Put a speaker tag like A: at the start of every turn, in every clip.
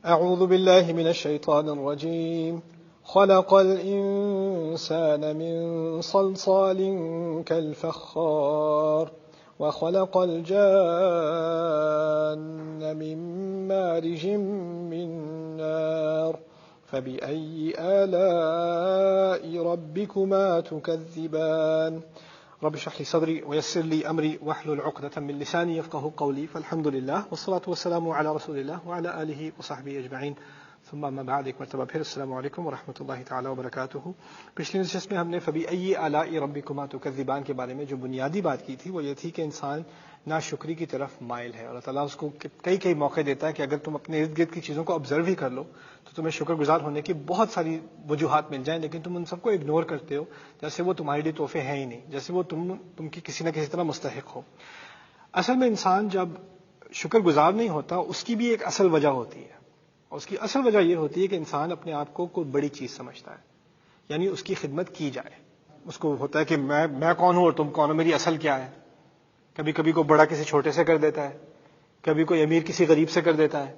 A: أعوذ بالله من الشيطان الرجيم خلق الإنسان من صلصال كالفخار وخلق الجان من مارج من نار فبأي آلاء ربكما تكذبان رب اشرح لي صدري ويسر لي أمري واحلل عقدة من لساني يفقهوا قولي فالحمد لله والصلاة والسلام على رسول الله وعلى آله وصحبه أجمعين ثم اما بعد ایک مرتبہ پھر السلام علیکم ورحمۃ اللہ تعالی وبرکاتہ۔ پچھلی نشست میں ہم نے فبأي آلاء ربكما تكذبان کے بارے میں جو بنیادی بات کی تھی وہ یہ تھی کہ انسان ناشکری کی طرف مائل ہے۔ اللہ تعالیٰ اس کو کئی موقع دیتا ہے کہ اگر تم اپنے ارد گرد کی چیزوں کو آبزرو ہی کر لو تو تمہیں شکر گزار ہونے کی بہت ساری وجوہات مل جائیں، لیکن تم ان سب کو اگنور کرتے ہو جیسے وہ تمہارے لیے تحفے ہیں ہی نہیں، جیسے وہ تم کی کسی نہ کسی طرح مستحق ہو۔ اصل میں انسان جب شکر گزار نہیں ہوتا اس کی بھی ایک اصل وجہ ہوتی ہے، اور اس کی اصل وجہ یہ ہوتی ہے کہ انسان اپنے آپ کو کوئی بڑی چیز سمجھتا ہے، یعنی اس کی خدمت کی جائے۔ اس کو ہوتا ہے کہ میں کون ہوں اور تم کون ہو، میری اصل کیا ہے۔ کبھی کبھی کوئی بڑا کسی چھوٹے سے کر دیتا ہے، کبھی کوئی امیر کسی غریب سے کر دیتا ہے،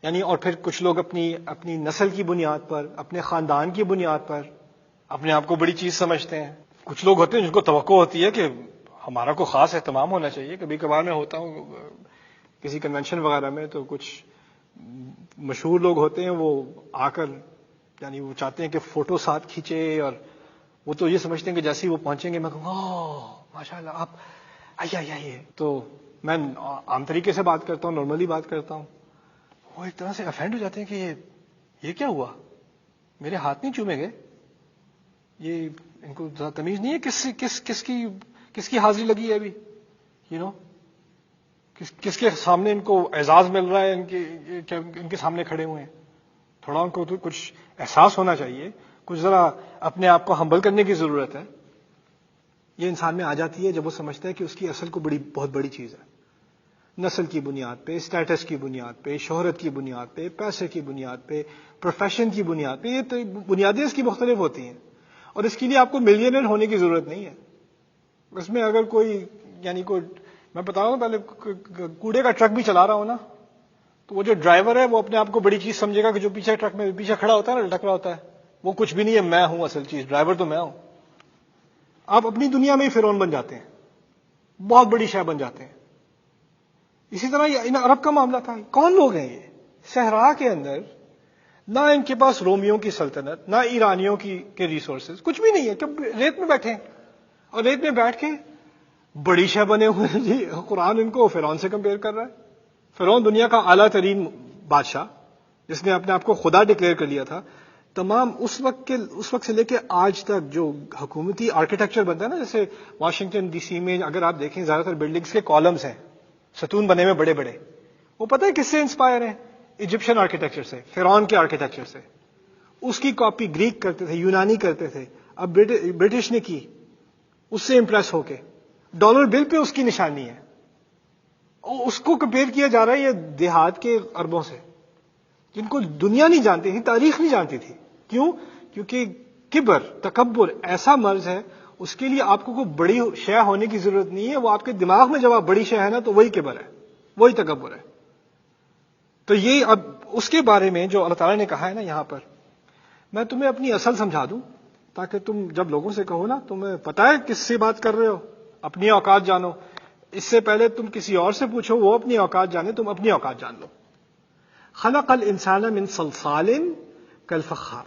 A: یعنی اور پھر کچھ لوگ اپنی نسل کی بنیاد پر، اپنے خاندان کی بنیاد پر اپنے آپ کو بڑی چیز سمجھتے ہیں۔ کچھ لوگ ہوتے ہیں جن کو توقع ہوتی ہے کہ ہمارا کوئی خاص اہتمام ہونا چاہیے۔ کبھی کبھار میں ہوتا ہوں کسی کنونشن وغیرہ میں تو کچھ مشہور لوگ ہوتے ہیں، وہ آ کر یعنی وہ چاہتے ہیں کہ فوٹو ساتھ کھینچے، اور وہ تو یہ سمجھتے ہیں کہ جیسے ہی وہ پہنچیں گے میں کہوں گا ماشاء اللہ آپ آئیے۔ تو میں عام طریقے سے بات کرتا ہوں، نارملی بات کرتا ہوں، وہ ایک طرح سے افینڈ ہو جاتے ہیں کہ یہ کیا ہوا، میرے ہاتھ نہیں چومے گے، یہ ان کو تمیز نہیں ہے کس کی حاضری لگی ہے ابھی، کس کے سامنے ان کو اعزاز مل رہا ہے، ان کے سامنے کھڑے ہوئے ہیں۔ تھوڑا ان کو تو کچھ احساس ہونا چاہیے، کچھ ذرا اپنے آپ کو ہمبل کرنے کی ضرورت ہے۔ یہ انسان میں آ جاتی ہے جب وہ سمجھتا ہے کہ اس کی اصل کو بہت بڑی چیز ہے، نسل کی بنیاد پہ، اسٹیٹس کی بنیاد پہ، شہرت کی بنیاد پہ، پیسے کی بنیاد پہ، پروفیشن کی بنیاد پہ۔ یہ تو بنیادیں اس کی مختلف ہوتی ہیں، اور اس کے لیے آپ کو ملینئر ہونے کی ضرورت نہیں ہے۔ اس میں اگر کوئی میں بتاؤں پہلے کوڑے کا ٹرک بھی چلا رہا ہوں نا، تو وہ جو ڈرائیور ہے وہ اپنے آپ کو بڑی چیز سمجھے گا کہ جو پیچھے ٹرک میں پیچھے کھڑا ہوتا ہے نا، لٹک رہا ہوتا ہے، وہ کچھ بھی نہیں ہے، میں ہوں اصل چیز، ڈرائیور تو میں ہوں۔ آپ اپنی دنیا میں ہی فرعون بن جاتے ہیں، بہت بڑی شے بن جاتے ہیں۔ اسی طرح ان عرب کا معاملہ تھا۔ کون لوگ ہیں یہ صحرا کے اندر؟ نہ ان کے پاس رومیوں کی سلطنت، نہ ایرانیوں کے ریسورسز، کچھ بھی نہیں ہے، کہ ریت میں بیٹھے ہیں، اور ریت میں بیٹھ کے بڑی شے بنے ہوئے ہیں۔ جی قرآن ان کو فرعون سے کمپیئر کر رہا ہے۔ فرعون دنیا کا اعلیٰ ترین بادشاہ جس نے اپنے آپ کو خدا ڈکلیئر کر لیا تھا، تمام اس وقت سے لے کے آج تک جو حکومتی آرکیٹیکچر بنتا ہے نا، جیسے واشنگٹن ڈی سی میں اگر آپ دیکھیں زیادہ تر بلڈنگز کے کالمز ہیں، ستون بنے ہوئے بڑے بڑے، وہ پتہ ہے کس سے انسپائر ہیں؟ ایجپشن آرکیٹیکچر سے، فرعون کے آرکیٹیکچر سے۔ اس کی کاپی گریک کرتے تھے، یونانی کرتے تھے، اب برٹش نے کی، اس سے امپریس ہو کے ڈالر بل پہ اس کی نشانی ہے۔ اس کو کمپیئر کیا جا رہا ہے یہ دیہات کے عربوں سے، جن کو دنیا نہیں جانتی تھی، تاریخ نہیں جانتی تھی۔ کیوں؟ کیونکہ کبر، تکبر ایسا مرض ہے، اس کے لیے آپ کو کوئی بڑی شے ہونے کی ضرورت نہیں ہے، وہ آپ کے دماغ میں جب آپ بڑی شے ہے نا تو وہی کبر ہے، وہی تکبر ہے۔ تو یہ اب اس کے بارے میں جو اللہ تعالیٰ نے کہا ہے نا یہاں پر، میں تمہیں اپنی اصل سمجھا دوں تاکہ تم جب لوگوں سے کہو نا تمہیں پتہ ہے کس سے بات کر رہے ہو، اپنی اوقات جانو۔ اس سے پہلے تم کسی اور سے پوچھو، وہ اپنی اوقات جانے، تم اپنی اوقات جان لو۔ خلق الانسان من صلصال کالفخار۔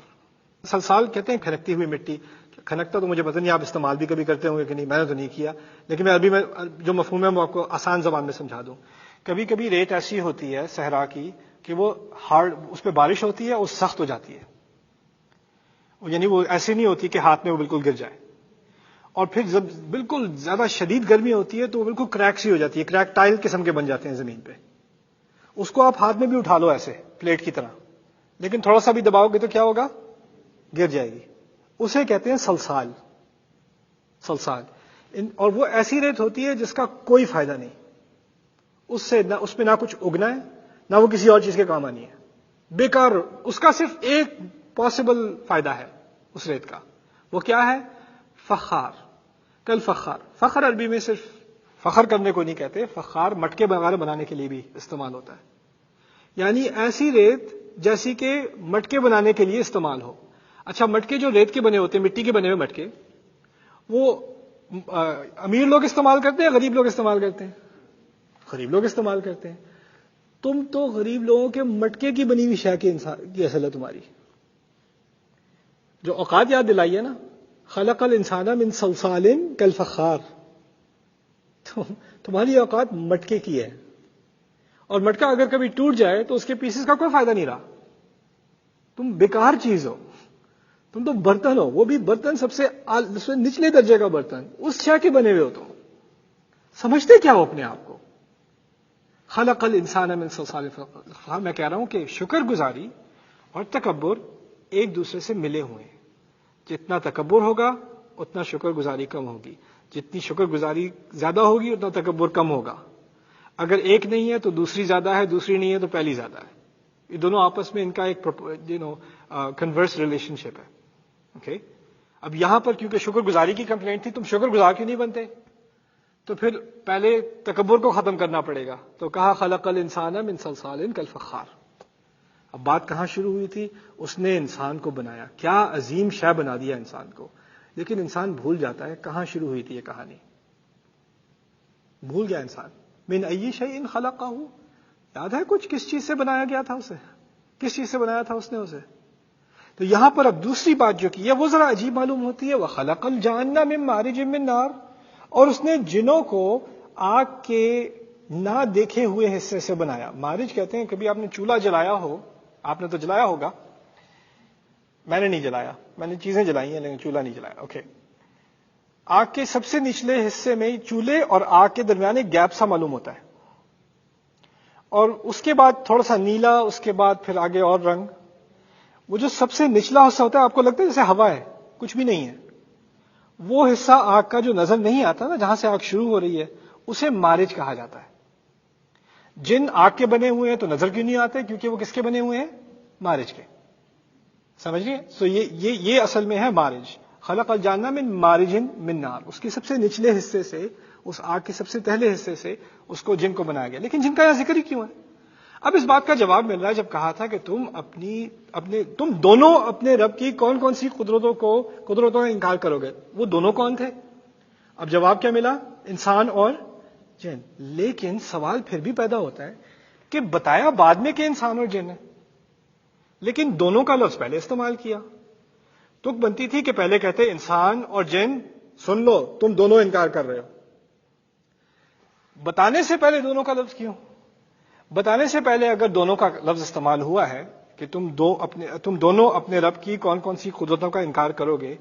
A: صلصال کہتے ہیں کھنکتی ہوئی مٹی۔ کھنکتا تو مجھے پتہ نہیں آپ استعمال بھی کبھی کرتے ہوں گے کہ نہیں، میں نے تو نہیں کیا، لیکن میں عربی میں جو مفہوم ہے وہ آپ کو آسان زبان میں سمجھا دوں۔ کبھی کبھی ریت ایسی ہوتی ہے صحرا کی کہ وہ ہارڈ، اس پہ بارش ہوتی ہے اور سخت ہو جاتی ہے، یعنی وہ ایسی نہیں ہوتی کہ ہاتھ میں وہ بالکل گر جائے، اور پھر جب بالکل زیادہ شدید گرمی ہوتی ہے تو وہ بالکل کریک سی ہو جاتی ہے، کریک ٹائل قسم کے بن جاتے ہیں زمین پہ۔ اس کو آپ ہاتھ میں بھی اٹھا لو ایسے پلیٹ کی طرح، لیکن تھوڑا سا بھی دباؤ گے تو کیا ہوگا؟ گر جائے گی۔ اسے کہتے ہیں صلصال۔ اور وہ ایسی ریت ہوتی ہے جس کا کوئی فائدہ نہیں، اس میں نہ کچھ اگنا ہے، نہ وہ کسی اور چیز کے کام آنی ہے، بیکار۔ اس کا صرف ایک پاسبل فائدہ ہے اس ریت کا، وہ کیا ہے؟ فخار، کل فخار۔ فخر عربی میں صرف فخر کرنے کو نہیں کہتے، فخار مٹکے وغیرہ بنانے کے لیے بھی استعمال ہوتا ہے۔ یعنی ایسی ریت جیسی کہ مٹکے بنانے کے لیے استعمال ہو. اچھا مٹکے جو ریت کے بنے ہوتے ہیں, مٹی کے بنے ہوئے مٹکے, وہ امیر لوگ استعمال کرتے ہیں, غریب لوگ استعمال کرتے ہیں؟ غریب لوگ استعمال کرتے ہیں. تم تو غریب لوگوں کے مٹکے کی بنی ہوئی شے کی اصل ہے تمہاری. جو اوقات یاد دلائی ہے نا, خلق الانسان من صلصال کالفخار, تمہاری اوقات مٹکے کی ہے, اور مٹکا اگر کبھی ٹوٹ جائے تو اس کے پیسز کا کوئی فائدہ نہیں رہا. تم بیکار چیز ہو, تم تو برتن ہو, وہ بھی برتن سب سے نچلے درجے کا برتن, اس شے کے بنے ہوئے ہو. تم سمجھتے کیا ہو اپنے آپ کو؟ خلق الانسان من صلصال کالفخار. میں کہہ رہا ہوں کہ شکر گزاری اور تکبر ایک دوسرے سے ملے ہوئے ہیں. جتنا تکبر ہوگا اتنا شکر گزاری کم ہوگی, جتنی شکر گزاری زیادہ ہوگی اتنا تکبر کم ہوگا. اگر ایک نہیں ہے تو دوسری زیادہ ہے, دوسری نہیں ہے تو پہلی زیادہ ہے. یہ دونوں آپس میں ان کا ایک کنورس ریلیشن شپ ہے. اوکے, اب یہاں پر کیونکہ شکر گزاری کی کمپلینٹ تھی, تم شکر گزار کیوں نہیں بنتے؟ تو پھر پہلے تکبر کو ختم کرنا پڑے گا. تو کہا خلق الانسان من صلصال کالفخار. اب بات کہاں شروع ہوئی تھی؟ اس نے انسان کو بنایا, کیا عظیم شے بنا دیا انسان کو. لیکن انسان بھول جاتا ہے کہاں شروع ہوئی تھی یہ کہانی. بھول گیا انسان. من ای شیء خلقہ, یاد ہے کچھ کس چیز سے بنایا گیا تھا اسے؟ کس چیز سے بنایا تھا اس نے اسے؟ تو یہاں پر اب دوسری بات جو کی ہے وہ ذرا عجیب معلوم ہوتی ہے. وَخَلَقَ الْجَانَّ مِن مَارِجٍ مِّن نَار, اور اس نے جنوں کو آگ کے نہ دیکھے ہوئے حصے سے بنایا. مارج کہتے ہیں, کبھی آپ نے چولہا جلایا ہو, آپ نے تو جلایا ہوگا, میں نے نہیں جلایا, میں نے چیزیں جلائی ہیں لیکن چولہا نہیں جلایا. اوکے, آگ کے سب سے نچلے حصے میں چولہے اور آگ کے درمیان ایک گیپ سا معلوم ہوتا ہے, اور اس کے بعد تھوڑا سا نیلا, اس کے بعد پھر آگے اور رنگ. وہ جو سب سے نچلا حصہ ہوتا ہے, آپ کو لگتا ہے جیسے ہوا ہے, کچھ بھی نہیں ہے. وہ حصہ آگ کا جو نظر نہیں آتا نا, جہاں سے آگ شروع ہو رہی ہے, اسے مارج کہا جاتا ہے. جن آگ کے بنے ہوئے ہیں تو نظر کیوں نہیں آتے؟ کیونکہ وہ کس کے بنے ہوئے ہیں؟ مارج کے. سمجھ گئے؟ سو یہ اصل میں ہے مارج. خلق الجانہ من مارج من نار, اس کے سب سے نچلے حصے سے, اس آگ کے سب سے پہلے حصے سے اس کو جن کو بنایا گیا. لیکن جن کا یہاں ذکر ہی کیوں ہے؟ اب اس بات کا جواب مل رہا ہے جب کہا تھا کہ تم دونوں اپنے رب کی کون کون سی قدرتوں کا انکار کرو گے. وہ دونوں کون تھے؟ اب جواب کیا ملا؟ انسان اور جن. لیکن سوال پھر بھی پیدا ہوتا ہے کہ بتایا بعد میں کہ انسان اور جن ہے, لیکن دونوں کا لفظ پہلے استعمال کیا. تک بنتی تھی کہ پہلے کہتے انسان اور جن, سن لو تم دونوں انکار کر رہے ہو. بتانے سے پہلے دونوں کا لفظ کیوں؟ بتانے سے پہلے اگر دونوں کا لفظ استعمال ہوا ہے کہ تم دونوں اپنے رب کی کون کون سی قدرتوں کا انکار کرو گے,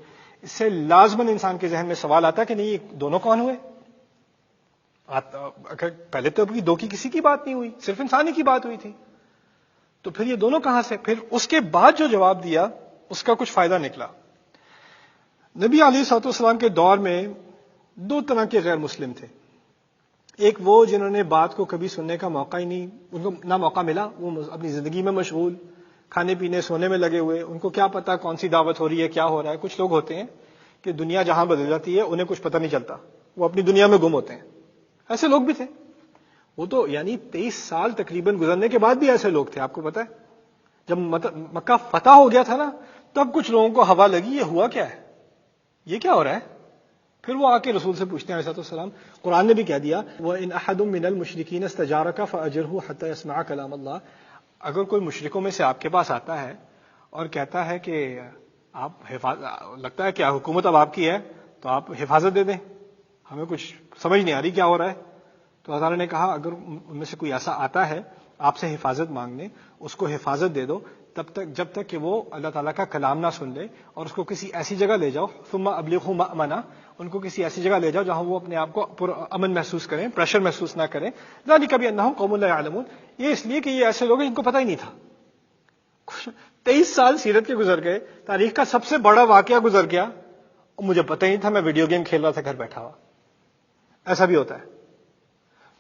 A: اس سے لازماً انسان کے ذہن میں سوال آتا کہ نہیں یہ دونوں کون ہوئے؟ پہلے تو دو کی کسی کی بات نہیں ہوئی, صرف انسانی کی بات ہوئی تھی. تو پھر یہ دونوں کہاں سے؟ پھر اس کے بعد جو جواب دیا اس کا کچھ فائدہ نکلا. نبی علیہ الصلوۃ والسلام کے دور میں دو طرح کے غیر مسلم تھے. ایک وہ جنہوں نے بات کو کبھی سننے کا موقع ہی نہیں, ان کو نہ موقع ملا, وہ اپنی زندگی میں مشغول, کھانے پینے سونے میں لگے ہوئے, ان کو کیا پتا کون سی دعوت ہو رہی ہے, کیا ہو رہا ہے. کچھ لوگ ہوتے ہیں کہ دنیا جہاں بدل جاتی ہے انہیں کچھ پتہ نہیں چلتا, وہ اپنی دنیا میں گم ہوتے ہیں. ایسے لوگ بھی تھے. وہ تو یعنی 23 سال تقریباً گزرنے کے بعد بھی ایسے لوگ تھے. آپ کو پتا ہے جب مکہ فتح ہو گیا تھا نا, تب کچھ لوگوں کو ہوا لگی یہ ہوا کیا ہے, یہ کیا ہو رہا ہے. پھر وہ آ کے رسول سے پوچھتے ہیں علیہ السلام. قرآن نے بھی کہہ دیا وَإِنْ أَحَدٌ مِّنَ الْمُشْرِكِينَ اسْتَجَارَكَ فَأَجِرْهُ حَتَّى يَسْمَعَ كَلَامَ اللَّهِ. اگر کوئی مشرکوں میں سے آپ کے پاس آتا ہے اور کہتا ہے کہ آپ لگتا ہے کہ حکومت اب آپ کی ہے تو آپ حفاظت دے دیں, ہمیں کچھ سمجھ نہیں آ رہی کیا ہو رہا ہے. تو اللہ تعالیٰ نے کہا اگر ان میں سے کوئی ایسا آتا ہے آپ سے حفاظت مانگنے, اس کو حفاظت دے دو تب تک جب تک کہ وہ اللہ تعالیٰ کا کلام نہ سن لے, اور اس کو کسی ایسی جگہ لے جاؤ, ثم ابلغہ مأمنا, ان کو کسی ایسی جگہ لے جاؤ جہاں وہ اپنے آپ کو امن محسوس کریں, پریشر محسوس نہ کریں. ذالک بأنہم قوم لا یعلمون, یہ اس لیے کہ یہ ایسے لوگ ہیں جن کو پتہ ہی نہیں تھا. 23 سال سیرت کے گزر گئے, تاریخ کا سب سے بڑا واقعہ گزر گیا, مجھے پتہ ہی نہیں تھا, میں ویڈیو گیم کھیل رہا تھا گھر بیٹھا ہوا. ایسا بھی ہوتا ہے.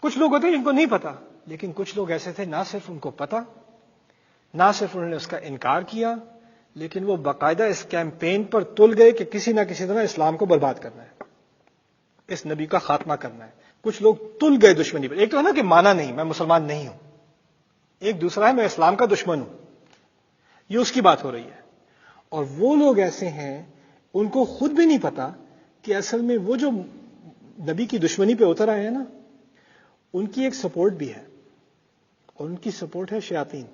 A: کچھ لوگ ہوتے ہیں جن کو نہیں پتا, لیکن کچھ لوگ ایسے تھے نہ صرف ان کو پتا, نہ صرف انہوں نے اس کا انکار کیا, لیکن وہ باقاعدہ اس کیمپین پر تل گئے کہ کسی نہ کسی طرح اسلام کو برباد کرنا ہے, اس نبی کا خاتمہ کرنا ہے. کچھ لوگ تل گئے دشمنی پر. ایک تو ہے نا کہ مانا نہیں, میں مسلمان نہیں ہوں, ایک دوسرا ہے میں اسلام کا دشمن ہوں، یہ اس کی بات ہو رہی ہے. اور وہ لوگ ایسے ہیں ان کو خود بھی نہیں پتا کہ اصل میں وہ جو نبی کی دشمنی پہ اتر آئے ہیں نا، ان کی ایک سپورٹ بھی ہے، اور ان کی سپورٹ ہے شیاطین.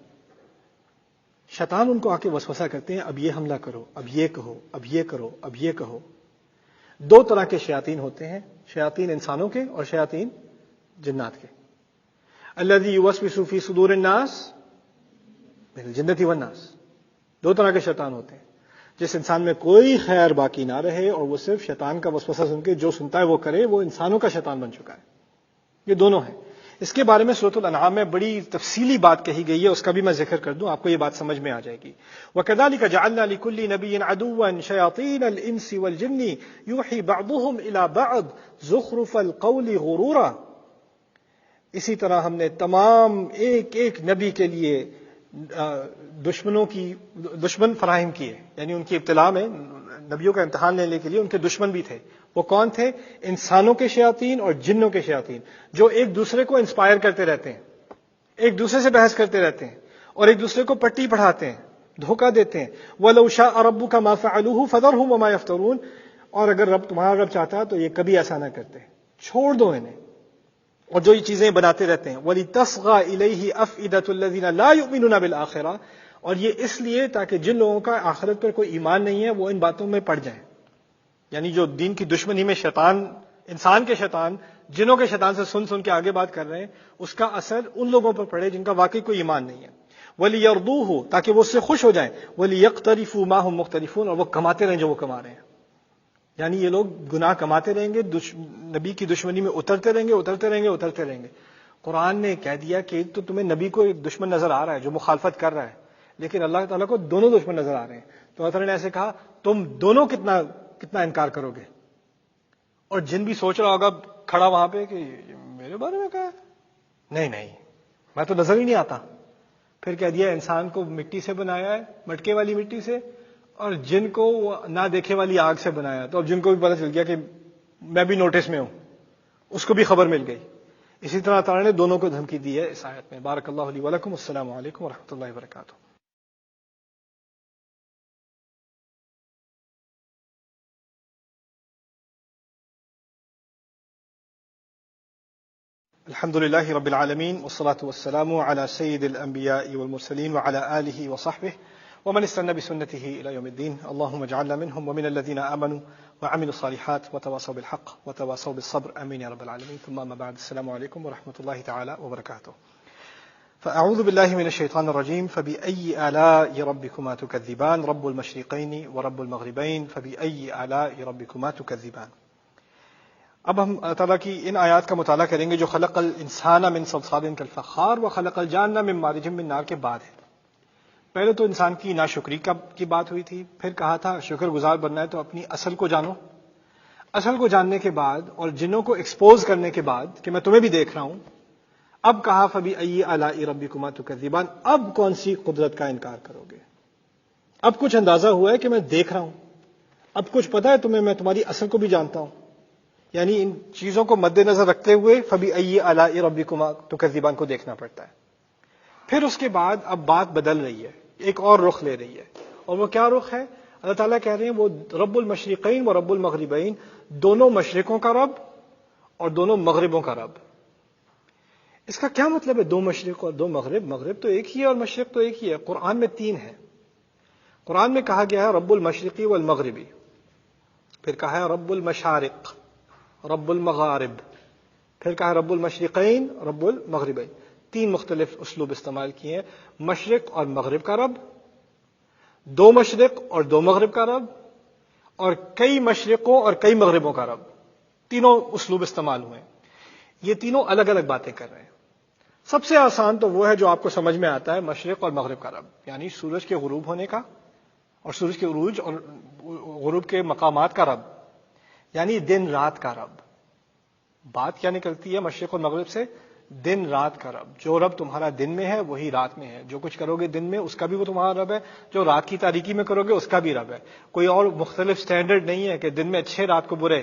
A: شیطان ان کو آ کے وسوسہ کرتے ہیں، اب یہ حملہ کرو، اب یہ کہو، اب یہ کرو، اب یہ کہو. دو طرح کے شیاطین ہوتے ہیں، شیاطین انسانوں کے اور شیاطین جنات کے. الذی یوسوس فی صدور الناس من الجنۃ والناس. دو طرح کے شیطان ہوتے ہیں، جس انسان میں کوئی خیر باقی نہ رہے اور وہ صرف شیطان کا وسوسہ سن کے جو سنتا ہے وہ کرے، وہ انسانوں کا شیطان بن چکا ہے. یہ دونوں ہیں. اس کے بارے میں سورۃ الانعام میں بڑی تفصیلی بات کہی گئی ہے، اس کا بھی میں ذکر کر دوں، آپ کو یہ بات سمجھ میں آ جائے گی. وَكَذَلِكَ جَعَلْنَا لِكُلِّ نَبِيٍّ عَدُوًّا شَيَاطِينَ الْإِنسِ وَالْجِنِّ يُوحِي بَعْضُهُمْ إِلَى بَعْضٍ زُخْرُفَ الْقَوْلِ غُرُورًا. اسی طرح ہم نے تمام ایک ایک نبی کے لیے دشمن فراہم کیے، یعنی ان کی ابتلا میں نبیوں کا امتحان لینے کے لیے ان کے دشمن بھی تھے. وہ کون تھے؟ انسانوں کے شیاطین اور جنوں کے شیاطین، جو ایک دوسرے کو انسپائر کرتے رہتے ہیں، ایک دوسرے سے بحث کرتے رہتے ہیں اور ایک دوسرے کو پٹی پڑھاتے ہیں، دھوکہ دیتے ہیں. وَلَوْ شَاءَ رَبُّكَ مَا فَعَلُوهُ فَذَرْهُمْ وَمَا يَفْتَرُونَ. اور اگر تمہارا رب چاہتا تو یہ کبھی ایسا نہ کرتے، چھوڑ دو انہیں اور جو یہ چیزیں بناتے رہتے ہیں. وَلِتَصْغَى إِلَيْهِ أَفْئِدَةُ الَّذِينَ لَا يُؤْمِنُونَ بِالْآخِرَةِ. اور یہ اس لیے تاکہ جن لوگوں کا آخرت پر کوئی ایمان نہیں ہے وہ ان باتوں میں پڑ جائیں. یعنی جو دین کی دشمنی میں شیطان، انسان کے شیطان جنوں کے شیطان سے سن کے آگے بات کر رہے ہیں، اس کا اثر ان لوگوں پر پڑے جن کا واقعی کوئی ایمان نہیں ہے. وَلِيَرْضُوهُ. تاکہ وہ اس سے خوش ہو جائیں. وَلِيَقْتَرِفُوا مَا هُمْ مُقْتَرِفُونَ. اور وہ کماتے رہیں جو وہ کما رہے ہیں. یعنی یہ لوگ گناہ کماتے رہیں گے، نبی کی دشمنی میں اترتے رہیں گے. قرآن نے کہہ دیا کہ تو تمہیں نبی کو ایک دشمن نظر آ رہا ہے جو مخالفت کر رہا ہے، لیکن اللہ تعالیٰ کو دونوں دشمن نظر آ رہے ہیں. تو اللہ تعالیٰ نے ایسے کہا تم دونوں کتنا انکار کرو گے. اور جن بھی سوچ رہا ہوگا کھڑا وہاں پہ کہ میرے بارے میں کہا ہے، نہیں میں تو نظر ہی نہیں آتا. پھر کہہ دیا انسان کو مٹی سے بنایا ہے، مٹکے والی مٹی سے، اور جن کو نہ دیکھے والی آگ سے بنایا. تو اب جن کو بھی پتہ چل گیا کہ میں بھی نوٹس میں ہوں، اس کو بھی خبر مل گئی. اسی طرح تعالیٰ نے دونوں کو دھمکی دی ہے اس آیت میں. بارک اللہ لی ولکم. السلام علیکم ورحمۃ اللہ وبرکاتہ. الحمد لله رب العالمين والصلاة والسلام على سيد الأنبياء والمرسلين وعلى آله وصحبه ومن استنى بسنته إلى يوم الدين. اللهم اجعلنا منهم ومن الذين آمنوا وعملوا الصالحات وتواصوا بالحق وتواصوا بالصبر. آمين يا رب العالمين. ثم أما بعد، السلام عليكم ورحمة الله تعالى وبركاته. فأعوذ بالله من الشيطان الرجيم. فبأي آلاء ربكما تكذبان. رب المشرقين ورب المغربين. فبأي آلاء ربكما تكذبان. اب ہم اللہ تعالیٰ کی ان آیات کا مطالعہ کریں گے جو خلق الانسان من صلصال کالفخار وخلق الجان من مارج من نار کے بعد ہے. پہلے تو انسان کی ناشکری کی بات ہوئی تھی، پھر کہا تھا شکر گزار بننا ہے تو اپنی اصل کو جانو. اصل کو جاننے کے بعد اور جنوں کو ایکسپوز کرنے کے بعد کہ میں تمہیں بھی دیکھ رہا ہوں، اب کہا فبأي آلاء ربكما تكذبان. اب کون سی قدرت کا انکار کرو گے؟ اب کچھ اندازہ ہوا ہے کہ میں دیکھ رہا ہوں، اب کچھ پتا ہے تمہیں، میں تمہاری اصل کو بھی جانتا ہوں. یعنی ان چیزوں کو مد نظر رکھتے ہوئے فبأي آلاء ربكما تكذبان کو دیکھنا پڑتا ہے. پھر اس کے بعد اب بات بدل رہی ہے، ایک اور رخ لے رہی ہے. اور وہ کیا رخ ہے؟ اللہ تعالیٰ کہہ رہے ہیں وہ رب المشرقین و رب المغربین، دونوں مشرقوں کا رب اور دونوں مغربوں کا رب. اس کا کیا مطلب ہے دو مشرق اور دو مغرب؟ مغرب تو ایک ہی ہے اور مشرق تو ایک ہی ہے. قرآن میں تین ہے. قرآن میں کہا گیا ہے رب المشرقی والمغربی، پھر کہا ہے رب المشارق، رب المغارب، پھر کہا رب المشرقین، رب المغربین. تین مختلف اسلوب استعمال کیے ہیں. مشرق اور مغرب کا رب، دو مشرق اور دو مغرب کا رب، اور کئی مشرقوں اور کئی مغربوں کا رب. تینوں اسلوب استعمال ہوئے. یہ تینوں الگ الگ باتیں کر رہے ہیں. سب سے آسان تو وہ ہے جو آپ کو سمجھ میں آتا ہے، مشرق اور مغرب کا رب، یعنی سورج کے غروب ہونے کا اور سورج کے عروج اور غروب کے مقامات کا رب، یعنی دن رات کا رب. بات کیا نکلتی ہے مشرق اور مغرب سے؟ دن رات کا رب. جو رب تمہارا دن میں ہے وہی رات میں ہے. جو کچھ کرو گے دن میں اس کا بھی وہ تمہارا رب ہے، جو رات کی تاریکی میں کرو گے اس کا بھی رب ہے. کوئی اور مختلف سٹینڈرڈ نہیں ہے کہ دن میں اچھے رات کو برے،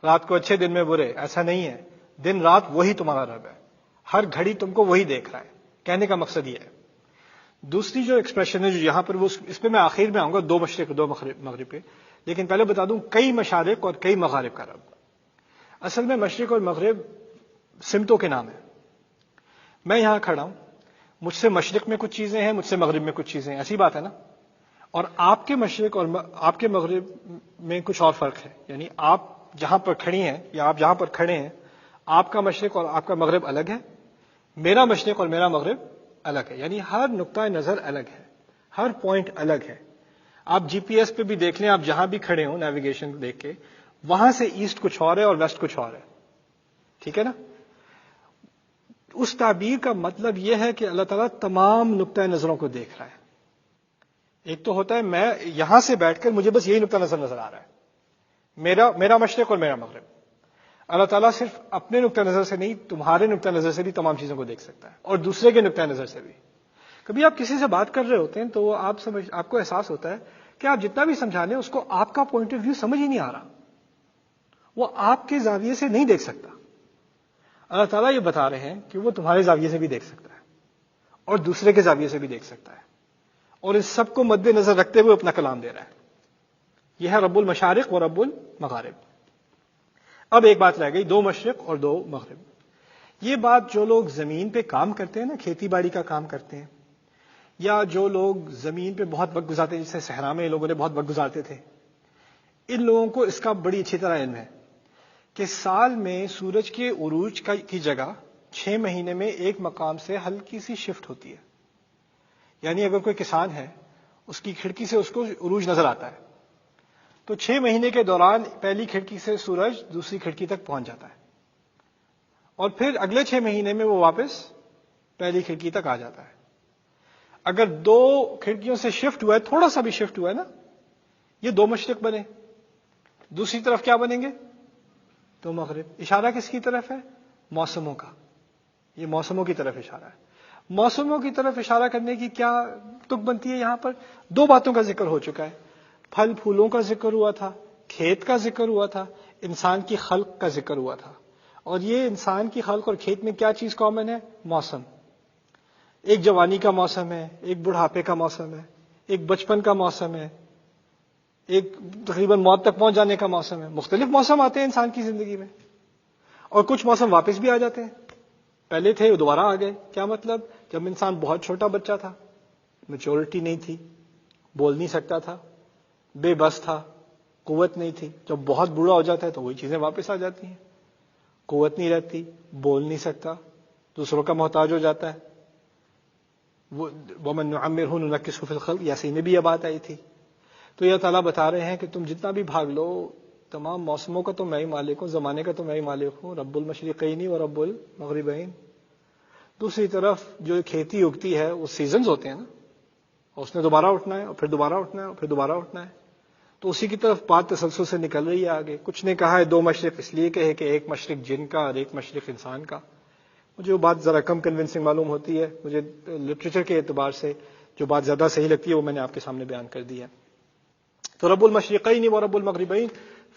A: رات کو اچھے دن میں برے، ایسا نہیں ہے. دن رات وہی تمہارا رب ہے. ہر گھڑی تم کو وہی دیکھ رہا ہے. کہنے کا مقصد یہ ہے. دوسری جو ایکسپریشن ہے جو یہاں پر وہ اس پہ میں آخر میں آؤں گا، 2 مشرق 2 مغرب پہ، لیکن پہلے بتا دوں کئی مشارق اور کئی مغارب کا رب. اصل میں مشرق اور مغرب سمتوں کے نام ہیں. میں یہاں کھڑا ہوں، مجھ سے مشرق میں کچھ چیزیں ہیں، مجھ سے مغرب میں کچھ چیزیں ہیں، ایسی بات ہے نا. اور آپ کے مشرق اور آپ کے مغرب میں کچھ اور فرق ہے. یعنی آپ جہاں پر کھڑی ہیں یا آپ جہاں پر کھڑے ہیں، آپ کا مشرق اور آپ کا مغرب الگ ہے، میرا مشرق اور میرا مغرب الگ ہے. یعنی ہر نقطہ نظر الگ ہے، ہر پوائنٹ الگ ہے. آپ جی پی ایس پہ بھی دیکھ لیں، آپ جہاں بھی کھڑے ہوں نیویگیشن دیکھ کے، وہاں سے ایسٹ کچھ اور ہے اور ویسٹ کچھ اور ہے. ٹھیک ہے نا. اس تعبیر کا مطلب یہ ہے کہ اللہ تعالیٰ تمام نقطہ نظروں کو دیکھ رہا ہے. ایک تو ہوتا ہے میں یہاں سے بیٹھ کر مجھے بس یہی نقطہ نظر آ رہا ہے، میرا مشرق اور میرا مغرب. اللہ تعالیٰ صرف اپنے نقطہ نظر سے نہیں، تمہارے نقطہ نظر سے بھی تمام چیزوں کو دیکھ سکتا ہے، اور دوسرے کے نقطہ نظر سے بھی. کبھی آپ کسی سے بات کر رہے ہوتے ہیں تو آپ کو احساس ہوتا ہے کہ آپ جتنا بھی سمجھا لیں اس کو آپ کا پوائنٹ آف ویو سمجھ ہی نہیں آ رہا، وہ آپ کے زاویے سے نہیں دیکھ سکتا. اللہ تعالیٰ یہ بتا رہے ہیں کہ وہ تمہارے زاویے سے بھی دیکھ سکتا ہے اور دوسرے کے زاویے سے بھی دیکھ سکتا ہے، اور اس سب کو مد نظر رکھتے ہوئے اپنا کلام دے رہا ہے. یہ ہے رب المشارق و رب المغارب. اب ایک بات رہ گئی، 2 مشرق اور 2 مغرب. یہ بات جو لوگ زمین پہ کام کرتے ہیں نا، کھیتی باڑی کا کام کرتے ہیں، یا جو لوگ زمین پہ بہت وقت گزارتے ہیں، جیسے صحرا میں لوگوں نے بہت وقت گزارتے تھے، ان لوگوں کو اس کا بڑی اچھی طرح علم ہے کہ سال میں سورج کے عروج کی جگہ 6 مہینے میں ایک مقام سے ہلکی سی شفٹ ہوتی ہے. یعنی اگر کوئی کسان ہے، اس کی کھڑکی سے اس کو عروج نظر آتا ہے، تو 6 مہینے کے دوران پہلی کھڑکی سے سورج دوسری کھڑکی تک پہنچ جاتا ہے، اور پھر اگلے 6 مہینے میں وہ واپس پہلی کھڑکی تک آ جاتا ہے. اگر 2 کھڑکیوں سے شفٹ ہوا ہے، تھوڑا سا بھی شفٹ ہوا ہے نا، یہ 2 مشرق بنے. دوسری طرف کیا بنیں گے؟ 2 مغرب. اشارہ کس کی طرف ہے؟ موسموں کا. یہ موسموں کی طرف اشارہ ہے. موسموں کی طرف اشارہ کرنے کی کیا تک بنتی ہے؟ یہاں پر 2 باتوں کا ذکر ہو چکا ہے. پھل پھولوں کا ذکر ہوا تھا، کھیت کا ذکر ہوا تھا، انسان کی خلق کا ذکر ہوا تھا. اور یہ انسان کی خلق اور کھیت میں کیا چیز کامن ہے؟ موسم. ایک جوانی کا موسم ہے، ایک بڑھاپے کا موسم ہے، ایک بچپن کا موسم ہے، ایک تقریباً موت تک پہنچ جانے کا موسم ہے. مختلف موسم آتے ہیں انسان کی زندگی میں، اور کچھ موسم واپس بھی آ جاتے ہیں. پہلے تھے وہ دوبارہ آ گئے. کیا مطلب؟ جب انسان بہت چھوٹا بچہ تھا، میچورٹی نہیں تھی، بول نہیں سکتا تھا، بے بس تھا، قوت نہیں تھی. جب بہت بوڑھا ہو جاتا ہے تو وہی چیزیں واپس آ جاتی ہیں. قوت نہیں رہتی، بول نہیں سکتا، دوسروں کا محتاج ہو جاتا ہے. وَمَن نُعَمِّرْهُ نُنَكِّسْهُ فِي الْخَلْقِ، یاسین میں یہ بات آئی تھی. تو یہ تعالیٰ بتا رہے ہیں کہ تم جتنا بھی بھاگ لو، تمام موسموں کا تو میں ہی مالک ہوں، زمانے کا تو میں ہی مالک ہوں. رب المشرقین و رب المغربین. دوسری طرف جو کھیتی اگتی ہے وہ سیزنز ہوتے ہیں نا، اور اس نے دوبارہ اٹھنا ہے، اور پھر دوبارہ اٹھنا ہے، اور پھر دوبارہ اٹھنا ہے. تو اسی کی طرف بات تسلسل سے نکل رہی ہے آگے. کچھ نے کہا ہے 2 مشرق اس لیے کہ ایک مشرق جن کا اور ایک مشرق انسان کا. مجھے وہ بات ذرا کم کنونسنگ معلوم ہوتی ہے. مجھے لٹریچر کے اعتبار سے جو بات زیادہ صحیح لگتی ہے وہ میں نے آپ کے سامنے بیان کر دی ہے. تو رب المشرقین و رب المغربین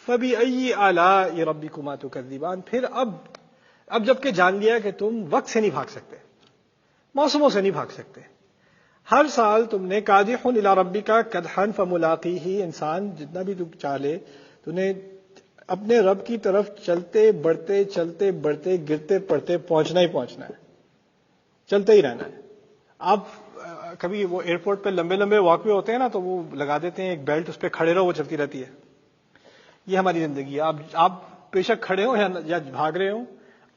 A: فبأی آلاء ربکما تکذبان. پھر اب جب کہ جان لیا کہ تم وقت سے نہیں بھاگ سکتے، موسموں سے نہیں بھاگ سکتے. ہر سال تم نے قادح الی ربک قدحا فملاقیہ، انسان جتنا بھی تم چاہے تو نے اپنے رب کی طرف چلتے بڑھتے گرتے پڑتے پہنچنا ہی پہنچنا ہے، چلتے ہی رہنا ہے. آپ کبھی وہ ایئرپورٹ پہ لمبے واک وے ہوتے ہیں نا، تو وہ لگا دیتے ہیں ایک بیلٹ، اس پہ کھڑے رہو، وہ چلتی رہتی ہے. یہ ہماری زندگی ہے. آپ بے شک کھڑے ہو یا بھاگ رہے ہو،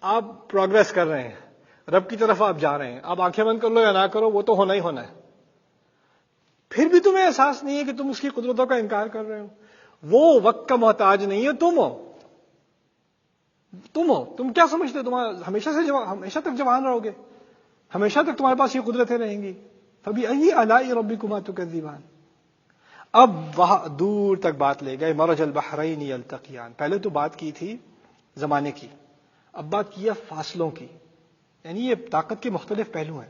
A: آپ پروگریس کر رہے ہیں، رب کی طرف آپ جا رہے ہیں. آپ آنکھیں بند کر لو یا نہ کرو، وہ تو ہونا ہی ہونا ہے. پھر بھی تمہیں احساس نہیں ہے کہ تم اس کی قدرتوں کا انکار کر رہے ہو. وہ وقت کا محتاج نہیں ہے، تم ہو. تم کیا سمجھتے ہو؟ تم ہمیشہ تک جوان رہو گے، ہمیشہ تک تمہارے پاس یہ قدرتیں رہیں گی. فبأی آلاء ربکما تکذبان. اب وہاں دور تک بات لے گئے. مرج البحرین یلتقیان. پہلے تو بات کی تھی زمانے کی، اب بات کی ہے فاصلوں کی. یعنی یہ طاقت کے مختلف پہلو ہیں،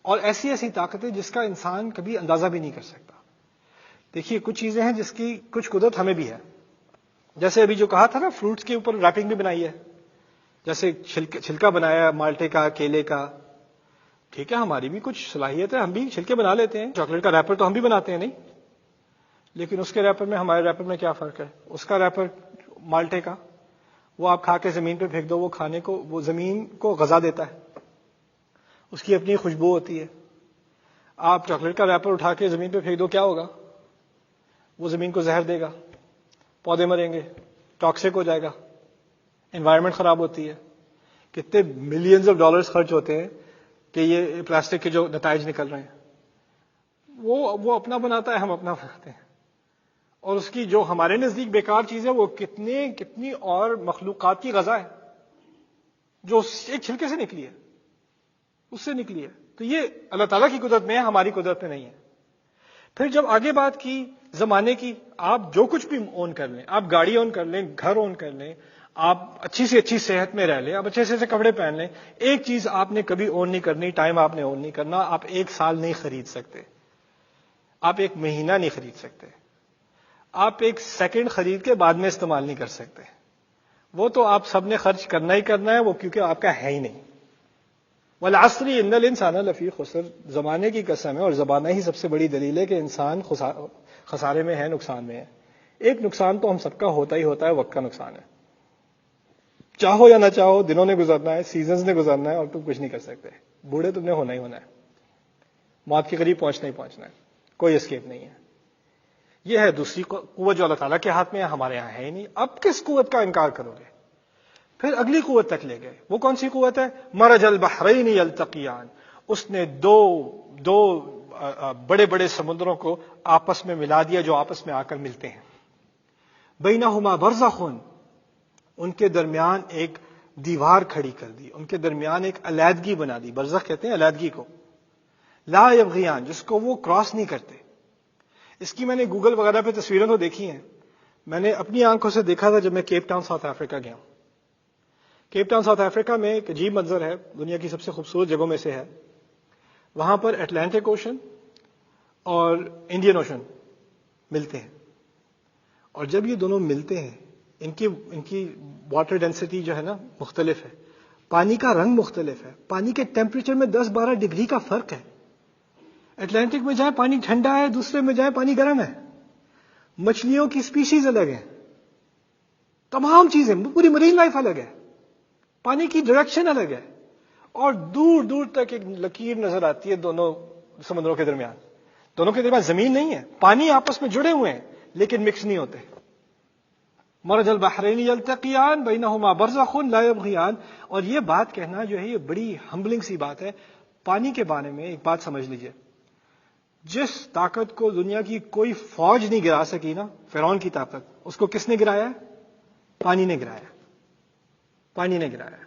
A: اور ایسی طاقتیں جس کا انسان کبھی اندازہ بھی نہیں کر سکتا. دیکھیے کچھ چیزیں ہیں جس کی کچھ قدرت ہمیں بھی ہے. جیسے ابھی جو کہا تھا نا، فروٹس کے اوپر ریپنگ بھی بنائی ہے، جیسے چھلکا بنایا مالٹے کا، کیلے کا، ٹھیک ہے ہماری بھی کچھ صلاحیت ہے, ہم بھی چھلکے بنا لیتے ہیں, چاکلیٹ کا ریپر تو ہم بھی بناتے ہیں نہیں, لیکن اس کے ریپر میں ہمارے ریپر میں کیا فرق ہے؟ اس کا ریپر مالٹے کا, وہ آپ کھا کے زمین پہ پھینک دو, وہ کھانے کو, وہ زمین کو غذا دیتا ہے, اس کی اپنی خوشبو ہوتی ہے. آپ چاکلیٹ کا ریپر اٹھا کے زمین پہ پھینک دو, کیا ہوگا؟ وہ زمین کو زہر دے گا, پودے مریں گے, ٹاکسک ہو جائے گا, انوائرمنٹ خراب ہوتی ہے. کتنے ملینز آف ڈالرز خرچ ہوتے ہیں کہ یہ پلاسٹک کے جو نتائج نکل رہے ہیں, وہ اپنا بناتا ہے, ہم اپنا بناتے ہیں. اور اس کی جو ہمارے نزدیک بیکار چیز ہے, وہ کتنی اور مخلوقات کی غذا ہے جو ایک چھلکے سے نکلی ہے, اس سے نکلی ہے. تو یہ اللہ تعالیٰ کی قدرت میں ہے, ہماری قدرت میں نہیں ہے. پھر جب آگے بات کی زمانے کی, آپ جو کچھ بھی اون کر لیں, آپ گاڑی اون کر لیں, گھر اون کر لیں, آپ اچھی سے اچھی صحت میں رہ لیں, آپ اچھے سے کپڑے پہن لیں, ایک چیز آپ نے کبھی اون نہیں کرنی, ٹائم آپ نے اون نہیں کرنا. آپ 1 سال نہیں خرید سکتے, آپ 1 مہینہ نہیں خرید سکتے, آپ 1 سیکنڈ خرید کے بعد میں استعمال نہیں کر سکتے. وہ تو آپ سب نے خرچ کرنا ہی کرنا ہے, وہ کیونکہ آپ کا ہے ہی نہیں. والعصر ان الانسان لفی خسر, زمانے کی قسم ہے, اور زمانہ ہی سب سے بڑی دلیل ہے کہ انسان خسارے میں ہے, نقصان میں ہے. ایک نقصان تو ہم سب کا ہوتا ہی ہوتا ہے, وقت کا نقصان ہے. چاہو یا نہ چاہو, دنوں نے گزرنا ہے, سیزنز نے گزرنا ہے, اور تم کچھ نہیں کر سکتے. بوڑھے تم نے ہونا ہی ہونا ہے, موت کے قریب پہنچنا ہی پہنچنا ہے, کوئی اسکیپ نہیں ہے. یہ ہے دوسری قوت جو اللہ تعالیٰ کے ہاتھ میں ہے, ہمارے یہاں ہے ہی نہیں. اب کس قوت کا انکار کرو گے؟ پھر اگلی قوت تک لے گئے. وہ کون سی قوت ہے؟ مرج البحرین یلتقیان, اس نے دو بڑے بڑے سمندروں کو آپس میں ملا دیا جو آپس میں آ کر ملتے ہیں. بینہما برزخ, ان کے درمیان ایک دیوار کھڑی کر دی, ان کے درمیان ایک علیحدگی بنا دی. برزخ کہتے ہیں علیحدگی کو. لا یبغیان, جس کو وہ کراس نہیں کرتے. اس کی میں نے گوگل وغیرہ پہ تصویریں تو دیکھی ہیں, میں نے اپنی آنکھوں سے دیکھا تھا جب میں کیپ ٹاؤن ساؤتھ افریقہ گیا. کیپ ٹاؤن ساؤتھ افریقہ میں ایک عجیب منظر ہے, دنیا کی سب سے خوبصورت جگہوں میں سے ہے. وہاں پر اٹلانٹک اوشن اور انڈین اوشن ملتے ہیں, اور جب یہ دونوں ملتے ہیں, ان کی واٹر ڈینسٹی جو ہے نا مختلف ہے, پانی کا رنگ مختلف ہے, پانی کے ٹیمپریچر میں 10-12 ڈگری کا فرق ہے. اٹلانٹک میں جائیں پانی ٹھنڈا ہے, دوسرے میں جائیں پانی گرم ہے. مچھلیوں کی سپیشیز الگ ہیں, تمام چیزیں, پوری مرین لائف الگ ہے, پانی کی ڈائریکشن الگ ہے, اور دور دور تک ایک لکیر نظر آتی ہے دونوں سمندروں کے درمیان. دونوں کے درمیان زمین نہیں ہے, پانی آپس میں جڑے ہوئے ہیں لیکن مکس نہیں ہوتے. مرج البحرین یلتقیان بینہما برزخ لا یبغیان. اور یہ بات کہنا جو ہے یہ بڑی ہمبلنگ سی بات ہے. پانی کے بارے میں ایک بات سمجھ لیجئے, جس طاقت کو دنیا کی کوئی فوج نہیں گرا سکی نا, فرعون کی طاقت, اس کو کس نے گرایا ہے؟ پانی نے گرایا, پانی نے گرایا.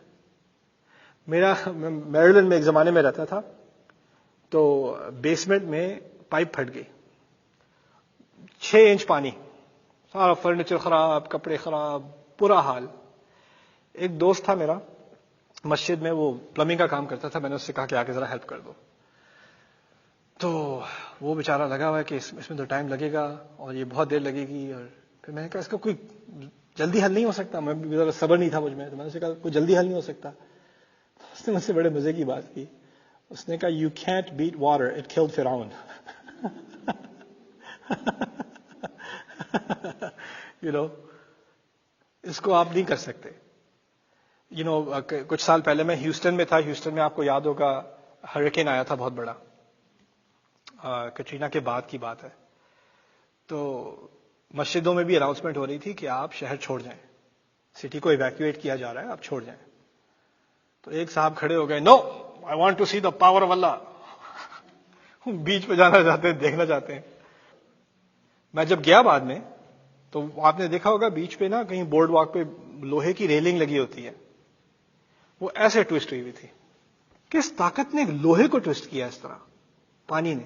A: میں میریلینڈ میں ایک زمانے میں رہتا تھا, تو بیسمنٹ میں پائپ پھٹ گئی, 6 انچ پانی, سارا فرنیچر خراب, کپڑے خراب, برا حال. ایک دوست تھا میرا مسجد میں, وہ پلمبنگ کا کام کرتا تھا, میں نے اس سے کہا کہ آ کے ذرا ہیلپ کر دو. تو وہ بیچارہ لگا ہوا ہے کہ اس میں تو ٹائم لگے گا اور یہ بہت دیر لگے گی. اور پھر میں نے کہا اس کا کوئی جلدی حل نہیں ہو سکتا, میں ذرا صبر نہیں تھا مجھ میں, تو میں نے کہا کوئی جلدی حل نہیں ہو سکتا. اس نے مجھ سے بڑے مزے کی بات کی, اس نے کہا you can't beat water, it killed فرعون. اس کو آپ نہیں کر سکتے. کچھ سال پہلے میں ہیوسٹن میں تھا. ہیوسٹن میں آپ کو یاد ہوگا ہریکین آیا تھا بہت بڑا, کٹرینا کے بعد کی بات ہے. تو مسجدوں میں بھی اناؤنسمنٹ ہو رہی تھی کہ آپ شہر چھوڑ جائیں, سٹی کو ایویکویٹ کیا جا رہا ہے, آپ چھوڑ جائیں. تو ایک صاحب کھڑے ہو گئے, no I want to see the power of Allah. Beach پہ جانا چاہتے ہیں, دیکھنا چاہتے ہیں. میں جب گیا بعد میں, تو آپ نے دیکھا ہوگا بیچ پہ نا کہیں بورڈ واک پہ لوہے کی ریلنگ لگی ہوتی ہے, وہ ایسے ٹوسٹ ہوئی ہوئی تھی. کس طاقت نے لوہے کو ٹوسٹ کیا اس طرح؟ پانی نے.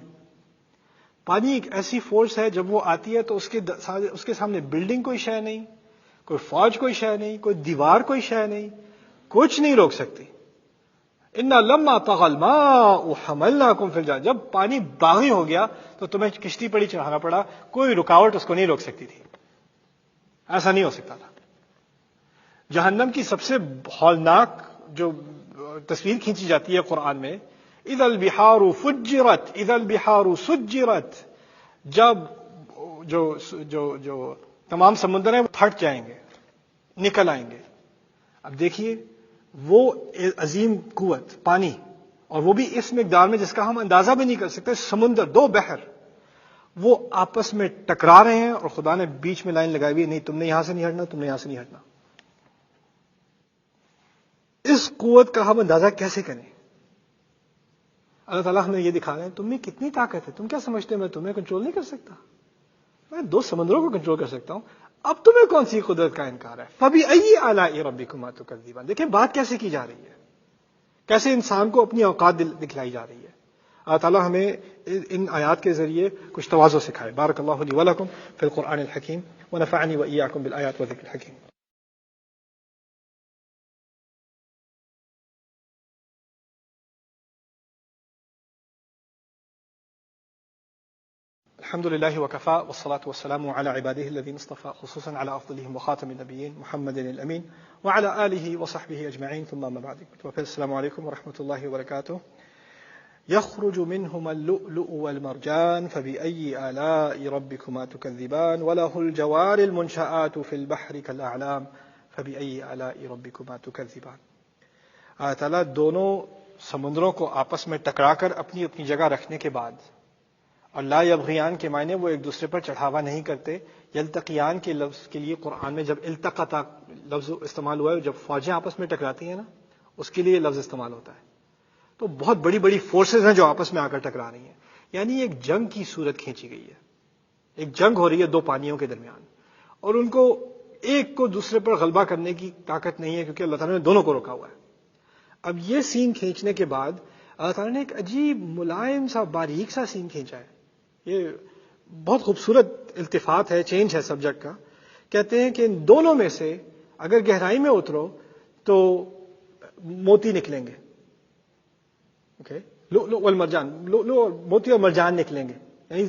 A: پانی ایک ایسی فورس ہے, جب وہ آتی ہے تو اس کے سامنے بلڈنگ کوئی شے نہیں, کوئی فوج کوئی شے نہیں, کوئی دیوار کوئی شے نہیں, کچھ نہیں روک سکتی. انا لما طغى الماء حملناكم في الجار, جب پانی باغی ہو گیا تو تمہیں کشتی پڑی چڑھانا پڑا, کوئی رکاوٹ اس کو نہیں روک سکتی تھی. ایسا نہیں ہو سکتا تھا. جہنم کی سب سے ہولناک جو تصویر کھینچی جاتی ہے قرآن میں, اذا البحار فجرت اذا البحار سجرت، جب جو تمام سمندر ہیں وہ پھٹ جائیں گے، نکل آئیں گے. اب دیکھیے وہ عظیم قوت پانی، اور وہ بھی اس مقدار میں جس کا ہم اندازہ بھی نہیں کر سکتے. سمندر، دو بحر، وہ آپس میں ٹکرا رہے ہیں اور خدا نے بیچ میں لائن لگائی ہوئی، نہیں تم نے یہاں سے نہیں ہٹنا، تم نے یہاں سے نہیں ہٹنا. اس قوت کا ہم اندازہ کیسے کریں؟ اللہ تعالیٰ ہمیں یہ دکھا رہے ہیں تم میں کتنی طاقت ہے. تم کیا سمجھتے ہو میں تمہیں کنٹرول نہیں کر سکتا؟ میں دو سمندروں کو کنٹرول کر سکتا ہوں، اب تمہیں کون سی قدرت کا انکار ہے؟ فَبِأَيِّ آلَاءِ رَبِّكُمَا تُكَذِّبَانِ. دیکھیں بات کیسے کی جا رہی ہے، کیسے انسان کو اپنی اوقات دکھلائی جا رہی ہے. اللہ تعالیٰ ہمیں ان آیات کے ذریعے کچھ تواضع سکھائے. بارک اللہ لی ولکم فی القرآن الحکیم ونفعنی وإیاکم بالآیات والذکر الحکیم. الحمد لله وكفى والصلاة والسلام على عباده الذين اصطفى خصوصا على أفضلهم وخاتم النبيين محمد الأمين وعلى آله وصحبه أجمعين ثم ما بعد. السلام عليكم ورحمة الله وبركاته. يخرج منهما اللؤلؤ والمرجان فبأي آلاء ربكما تكذبان وله الجوار المنشآت في البحر كالأعلام فبأي آلاء ربكما تكذبان. اللہ تعالیٰ دونوں سمندروں کو آپس میں ٹکرا کر اپنی اپنی جگہ رکھنے کے بعد، اور لا یبغیان کے معنی وہ ایک دوسرے پر چڑھاوا نہیں کرتے. یلتقیان کے لفظ کے لیے قرآن میں جب التقطا لفظ استعمال ہوا ہے، جب فوجیں آپس میں ٹکراتی ہیں نا، اس کے لیے یہ لفظ استعمال ہوتا ہے. تو بہت بڑی بڑی فورسز ہیں جو آپس میں آ کر ٹکرا رہی ہیں، یعنی ایک جنگ کی صورت کھینچی گئی ہے. ایک جنگ ہو رہی ہے دو پانیوں کے درمیان، اور ان کو ایک کو دوسرے پر غلبہ کرنے کی طاقت نہیں ہے کیونکہ اللہ تعالیٰ نے دونوں کو روکا ہوا ہے. اب یہ سین کھینچنے کے بعد اللہ تعالیٰ نے ایک عجیب ملائم سا باریک سا سین کھینچا ہے. یہ بہت خوبصورت التفات ہے، چینج ہے سبجیکٹ کا. کہتے ہیں کہ ان دونوں میں سے اگر گہرائی میں اترو تو موتی نکلیں گے. اوکے، لؤلؤ والمرجان، لؤلؤ موتی اور مرجان نکلیں گے، یعنی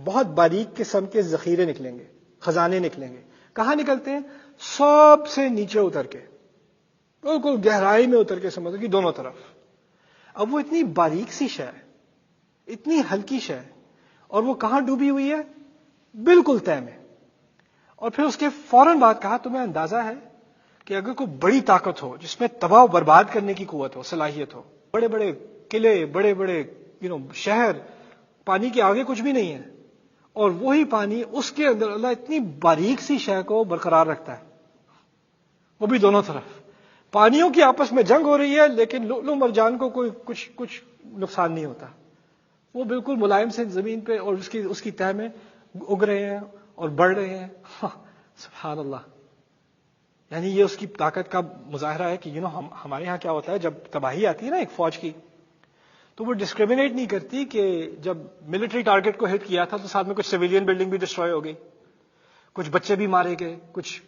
A: بہت باریک قسم کے ذخیرے نکلیں گے، خزانے نکلیں گے. کہاں نکلتے ہیں؟ سب سے نیچے اتر کے، بالکل گہرائی میں اتر کے سمجھو کہ دونوں طرف. اب وہ اتنی باریک سی شے ہے، اتنی ہلکی شے ہے، اور وہ کہاں ڈوبی ہوئی ہے؟ بالکل تہہ میں. اور پھر اس کے فوراً بعد کہا تمہیں اندازہ ہے کہ اگر کوئی بڑی طاقت ہو جس میں تباہ و برباد کرنے کی قوت ہو، صلاحیت ہو، بڑے بڑے قلعے، بڑے بڑے شہر، پانی کے آگے کچھ بھی نہیں ہے، اور وہی پانی اس کے اندر اللہ اتنی باریک سی شے کو برقرار رکھتا ہے، وہ بھی دونوں طرف. پانیوں کی آپس میں جنگ ہو رہی ہے لیکن لؤلؤ مرجان کو کوئی کچھ نقصان نہیں ہوتا. وہ بالکل ملائم سے زمین پہ اور اس کی تہہ میں اگ رہے ہیں اور بڑھ رہے ہیں. سبحان اللہ. یعنی یہ اس کی طاقت کا مظاہرہ ہے کہ ہمارے ہاں کیا ہوتا ہے جب تباہی آتی ہے نا ایک فوج کی، تو وہ ڈسکریمنیٹ نہیں کرتی کہ جب ملٹری ٹارگٹ کو ہٹ کیا تھا تو ساتھ میں کچھ سویلین بلڈنگ بھی ڈسٹروائے ہو گئی، کچھ بچے بھی مارے گئے، کچھ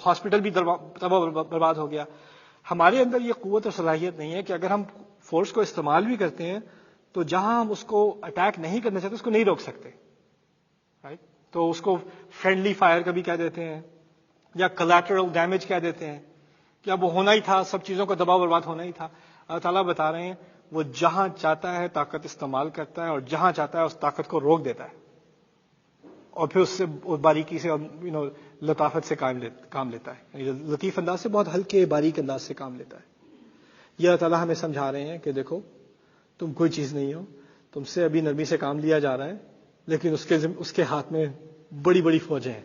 A: ہاسپٹل بھی تباہ برباد ہو گیا. ہمارے اندر یہ قوت اور صلاحیت نہیں ہے کہ اگر ہم فورس کو استعمال بھی کرتے ہیں تو جہاں ہم اس کو اٹیک نہیں کرنا چاہتے اس کو نہیں روک سکتے، رائٹ؟ تو اس کو فرینڈلی فائر کبھی کہہ دیتے ہیں یا کلیٹرل ڈیمیج کہہ دیتے ہیں کہ اب وہ ہونا ہی تھا، سب چیزوں کا تباہ برباد ہونا ہی تھا. اللہ تعالیٰ بتا رہے ہیں وہ جہاں چاہتا ہے طاقت استعمال کرتا ہے اور جہاں چاہتا ہے اس طاقت کو روک دیتا ہے، اور پھر اس سے باریکی سے اور لطافت سے کام لیتا ہے، یعنی لطیف انداز سے، بہت ہلکے باریک انداز سے کام لیتا ہے. یہ اللہ تعالیٰ ہمیں سمجھا رہے ہیں کہ دیکھو تم کوئی چیز نہیں ہو، تم سے ابھی نرمی سے کام لیا جا رہا ہے، لیکن اس کے ہاتھ میں بڑی بڑی فوجیں ہیں،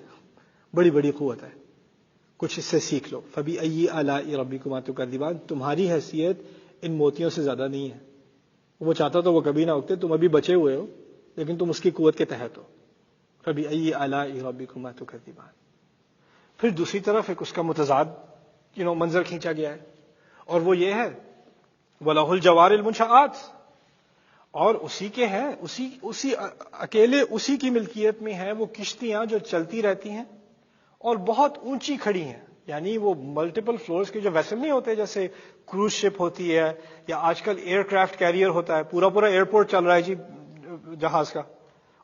A: بڑی بڑی قوت ہے. کچھ اس سے سیکھ لو. فَبِأَيِّ آلَاءِ رَبِّكُمَا تُكَذِّبَانِ. تمہاری حیثیت ان موتیوں سے زیادہ نہیں ہے. وہ چاہتا تو وہ کبھی نہ اگتے، تم ابھی بچے ہوئے ہو لیکن تم اس کی قوت کے تحت ہو. فَبِأَيِّ آلَاءِ رَبِّكُمَا تُكَذِّبَانِ. پھر دوسری طرف ایک اس کا متضاد منظر کھینچا گیا ہے، اور وہ یہ ہے وَلَهُ الْجَوَارِ الْمُنشَآتِ. اور اسی کے ہیں، اسی اکیلے اسی کی ملکیت میں ہیں وہ کشتیاں جو چلتی رہتی ہیں اور بہت اونچی کھڑی ہیں. یعنی وہ ملٹیپل فلورز کے جو ویسل نہیں ہوتے، جیسے کروز شپ ہوتی ہے یا آج کل ایئر کرافٹ کیریئر ہوتا ہے، پورا ایئرپورٹ چل رہا ہے جی جہاز کا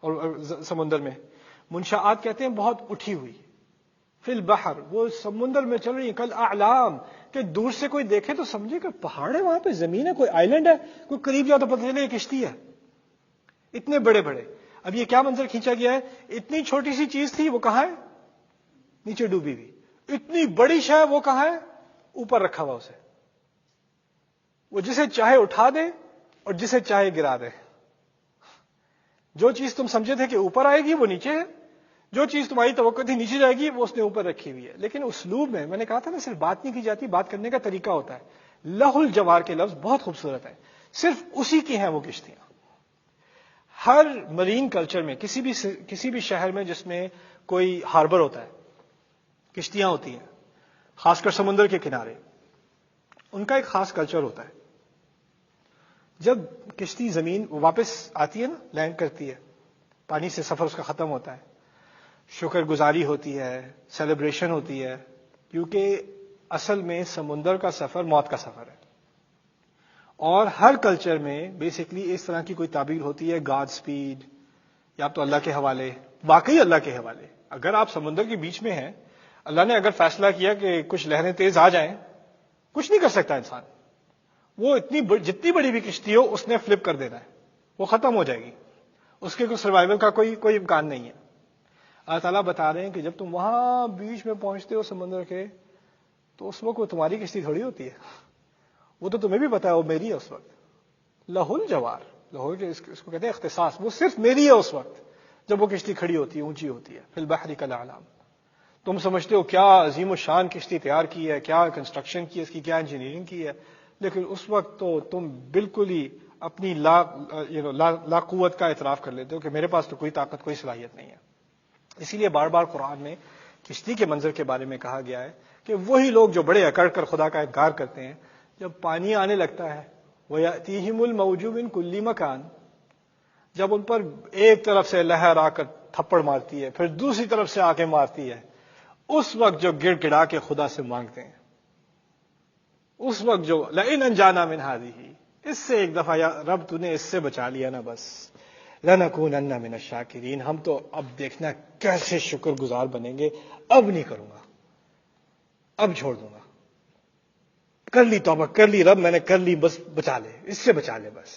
A: اور سمندر میں. منشآت کہتے ہیں بہت اٹھی ہوئی. فی البحر، وہ سمندر میں چل رہی ہیں. کل اعلام، کہ دور سے کوئی دیکھے تو سمجھے کہ پہاڑ ہے وہاں پہ، زمین ہے، کوئی آئیلینڈ ہے، کوئی قریب جاؤ تو پتہ چلے یہ کشتی ہے. اتنے بڑے بڑے. اب یہ کیا منظر کھینچا گیا ہے؟ اتنی چھوٹی سی چیز تھی، وہ کہاں ہے؟ نیچے ڈوبی ہوئی. اتنی بڑی شے وہ کہاں ہے؟ اوپر رکھا ہوا اسے. وہ جسے چاہے اٹھا دے اور جسے چاہے گرا دے. جو چیز تم سمجھے تھے کہ اوپر آئے گی وہ نیچے ہے، جو چیز تمہاری توقع تھی نیچے جائے گی وہ اس نے اوپر رکھی ہوئی ہے. لیکن اسلوب میں نے کہا تھا نا، صرف بات نہیں کی جاتی، بات کرنے کا طریقہ ہوتا ہے. لہ الجوار کے لفظ بہت خوبصورت ہے، صرف اسی کی ہیں وہ کشتیاں. ہر مرین کلچر میں، کسی بھی شہر میں جس میں کوئی ہاربر ہوتا ہے، کشتیاں ہوتی ہیں، خاص کر سمندر کے کنارے، ان کا ایک خاص کلچر ہوتا ہے. جب کشتی زمین واپس آتی ہے نا، لینڈ کرتی ہے، پانی سے سفر اس کا ختم ہوتا ہے، شکر گزاری ہوتی ہے، سیلیبریشن ہوتی ہے، کیونکہ اصل میں سمندر کا سفر موت کا سفر ہے. اور ہر کلچر میں بیسکلی اس طرح کی کوئی تعبیر ہوتی ہے، گاڈ سپیڈ، یا تو اللہ کے حوالے، واقعی اللہ کے حوالے. اگر آپ سمندر کے بیچ میں ہیں، اللہ نے اگر فیصلہ کیا کہ کچھ لہریں تیز آ جائیں، کچھ نہیں کر سکتا انسان. وہ جتنی بڑی بھی کشتی ہو اس نے فلپ کر دینا ہے، وہ ختم ہو جائے گی، اس کے کوئی سروائیول کا کوئی امکان نہیں ہے. اللہ تعالیٰ بتا رہے ہیں کہ جب تم وہاں بیچ میں پہنچتے ہو سمندر کے، تو اس وقت وہ تمہاری کشتی تھوڑی ہوتی ہے، وہ تو تمہیں بھی پتا ہے وہ میری ہے اس وقت. لہ الجوار، لہو اس کو کہتے ہیں اختصاص، وہ صرف میری ہے اس وقت جب وہ کشتی کھڑی ہوتی ہے، اونچی ہوتی ہے. فی البحر کالاعلام. تم سمجھتے ہو کیا عظیم الشان کشتی تیار کی ہے، کیا کنسٹرکشن کی ہے، اس کی کیا انجینئرنگ کی ہے، لیکن اس وقت تو تم بالکل ہی اپنی لا قوت کا اعتراف کر لیتے ہو کہ میرے پاس تو کوئی طاقت، کوئی صلاحیت نہیں ہے. اسی لیے بار بار قرآن میں کشتی کے منظر کے بارے میں کہا گیا ہے کہ وہی لوگ جو بڑے اکڑ کر خدا کا انکار کرتے ہیں، جب پانی آنے لگتا ہے، وَيَأْتِيهِمُ الْمَوْجُ مِنْ كُلِّ مَكَانٍ، جب ان پر ایک طرف سے لہر آ کر تھپڑ مارتی ہے، پھر دوسری طرف سے آ کے مارتی ہے، اس وقت جو گڑ گڑا کے خدا سے مانگتے ہیں، اس وقت جو لَئِنْ أَنْجَانَا مِنْ هَٰذِهِ، اس سے ایک دفعہ یا رب تو نے اس سے بچا لیا نا، بس لَنَكُونَنَّ مِنَ الشَّاكِرِينَ، ہم تو اب دیکھنا کیسے شکر گزار بنیں گے، اب نہیں کروں گا، اب چھوڑ دوں گا، کر لی توبہ، کر لی رب، میں نے کر لی، بس بچا لے، اس سے بچا لے بس.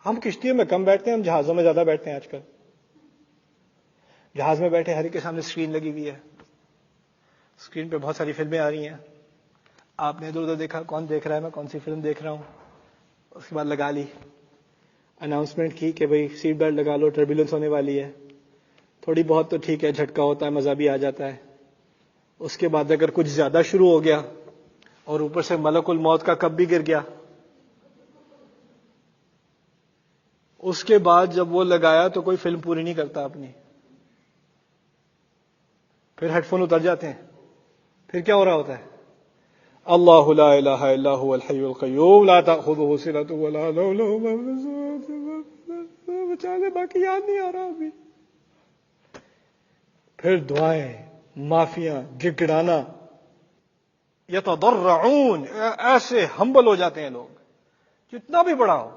A: ہم کشتیوں میں کم بیٹھتے ہیں، ہم جہازوں میں زیادہ بیٹھتے ہیں. آج کل جہاز میں بیٹھے، ہر ایک کے سامنے اسکرین لگی ہوئی ہے، اسکرین پہ بہت ساری فلمیں آ رہی ہیں. آپ نے ادھر ادھر دیکھا کون دیکھ رہا ہے، میں کون سی فلم دیکھ رہا ہوں، اس کے بعد لگا لی، اناؤنسمنٹ کی کہ بھئی سیٹ بیلٹ لگا لو، ٹربولنس ہونے والی ہے. تھوڑی بہت تو ٹھیک ہے، جھٹکا ہوتا ہے، مزہ بھی آ جاتا ہے. اس کے بعد اگر کچھ زیادہ شروع ہو گیا اور اوپر سے ملک الموت کا کب بھی گر گیا، اس کے بعد جب وہ لگایا تو کوئی فلم پوری نہیں کرتا اپنی، پھر ہیڈ فون اتر جاتے ہیں. پھر کیا ہو رہا ہوتا ہے؟ اللہ لا الہ الا هو الحی القیوم لا تأخذہ سنۃ ولا نوم له ما فی السماوات وما فی الارض، بچا لے، باقی یاد نہیں آ رہا ابھی. پھر دعائیں، معافیاں، گڑگڑانا، یتضرعون، ایسے ہمبل ہو جاتے ہیں لوگ جتنا بھی بڑا ہو.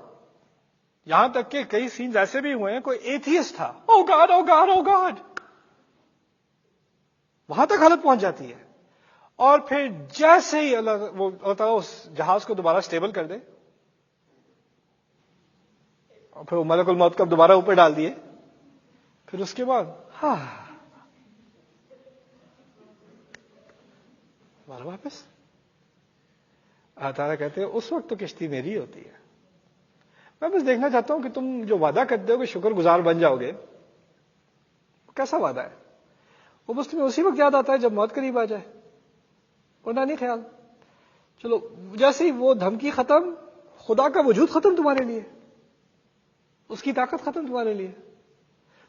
A: یہاں تک کہ کئی سینز ایسے بھی ہوئے ہیں، کوئی ایتھیسٹ تھا، او گاڈ او گاڈ او گاڈ، وہاں تک حالت پہنچ جاتی ہے. اور پھر جیسے ہی اللہ تعالیٰ اس جہاز کو دوبارہ سٹیبل کر دے، اور پھر وہ ملک الموت کا دوبارہ اوپر ڈال دیے، پھر اس کے بعد واپس اللہ تعالیٰ کہتے ہیں اس وقت تو کشتی میری ہوتی ہے. میں بس دیکھنا چاہتا ہوں کہ تم جو وعدہ کرتے ہو کہ شکر گزار بن جاؤ گے، کیسا وعدہ ہے؟ وہ بس تمہیں اسی وقت یاد آتا ہے جب موت قریب آ جائے، ورنہ نہیں خیال. چلو جیسے ہی وہ دھمکی ختم، خدا کا وجود ختم تمہارے لیے، اس کی طاقت ختم تمہارے لیے.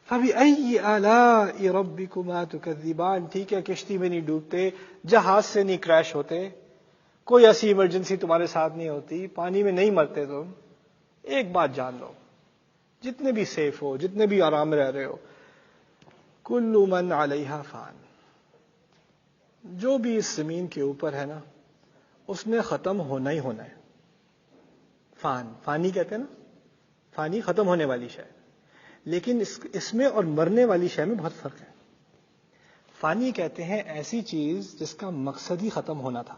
A: فَبِأَيِّ آلَاءِ رَبِّكُمَا تُكَذِّبَانِ، ٹھیک ہے کشتی میں نہیں ڈوبتے، جہاز سے نہیں کریش ہوتے، کوئی ایسی ایمرجنسی تمہارے ساتھ نہیں ہوتی، پانی میں نہیں مرتے تم. ایک بات جان لو، جتنے بھی سیف ہو، جتنے بھی آرام رہ رہے ہو، کل من علیہا فان، جو بھی اس زمین کے اوپر ہے نا، اس نے ختم ہونا ہی ہونا ہے. فانی کہتے ہیں نا، فانی ختم ہونے والی شے. لیکن اس میں اور مرنے والی شے میں بہت فرق ہے. فانی کہتے ہیں ایسی چیز جس کا مقصد ہی ختم ہونا تھا.